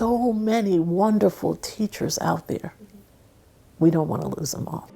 so many wonderful teachers out there. We don't want to lose them all.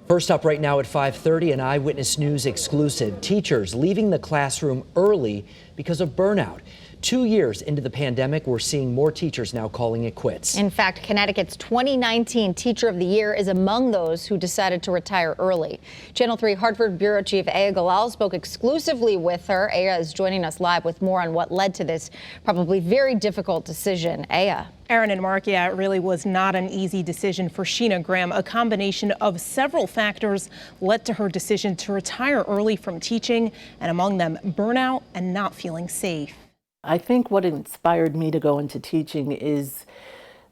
First up right now at 5:30, an Eyewitness News exclusive. Teachers leaving the classroom early because of burnout. 2 years into the pandemic, we're seeing more teachers now calling it quits. In fact, Connecticut's 2019 Teacher of the Year is among those who decided to retire early. Channel 3 Hartford Bureau Chief Aya Galal spoke exclusively with her. Aya is joining us live with more on what led to this probably very difficult decision. Aya. Aaron and Mark, yeah, it really was not an easy decision for Sheena Graham. A combination of several factors led to her decision to retire early from teaching, and among them, burnout and not feeling safe. I think what inspired me to go into teaching is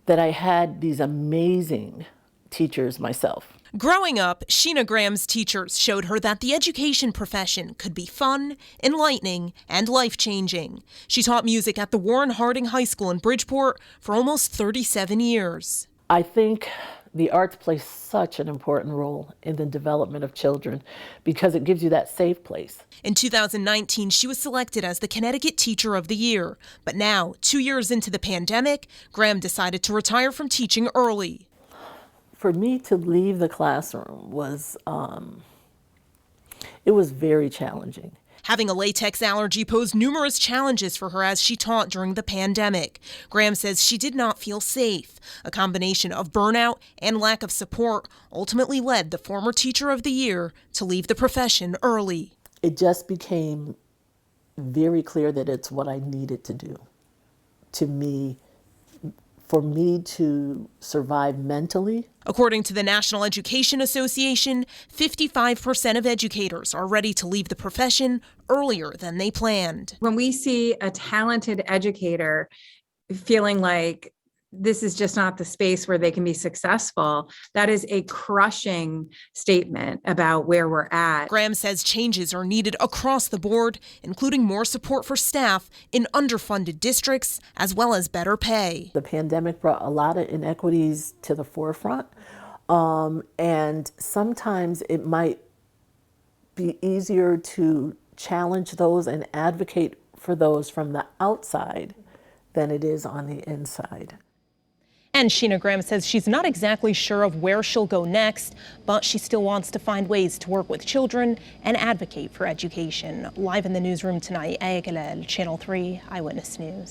that I had these amazing teachers myself. Growing up, Sheena Graham's teachers showed her that the education profession could be fun, enlightening, and life-changing. She taught music at the Warren Harding High School in Bridgeport for almost 37 years. I think the arts play such an important role in the development of children because it gives you that safe place. In 2019, she was selected as the Connecticut Teacher of the Year. But now, 2 years into the pandemic, Graham decided to retire from teaching early. For me to leave the classroom was, it was very challenging. Having a latex allergy posed numerous challenges for her as she taught during the pandemic. Graham says she did not feel safe. A combination of burnout and lack of support ultimately led the former Teacher of the Year to leave the profession early. It just became very clear that it's what I needed to do. For me to survive mentally. According to the National Education Association, 55% of educators are ready to leave the profession earlier than they planned. When we see a talented educator feeling like this is just not the space where they can be successful, that is a crushing statement about where we're at. Graham says changes are needed across the board, including more support for staff in underfunded districts, as well as better pay. The pandemic brought a lot of inequities to the forefront, and sometimes it might be easier to challenge those and advocate for those from the outside than it is on the inside. And Sheena Graham says she's not exactly sure of where she'll go next, but she still wants to find ways to work with children and advocate for education. Live in the newsroom tonight, Aya Galal, Channel 3 Eyewitness News.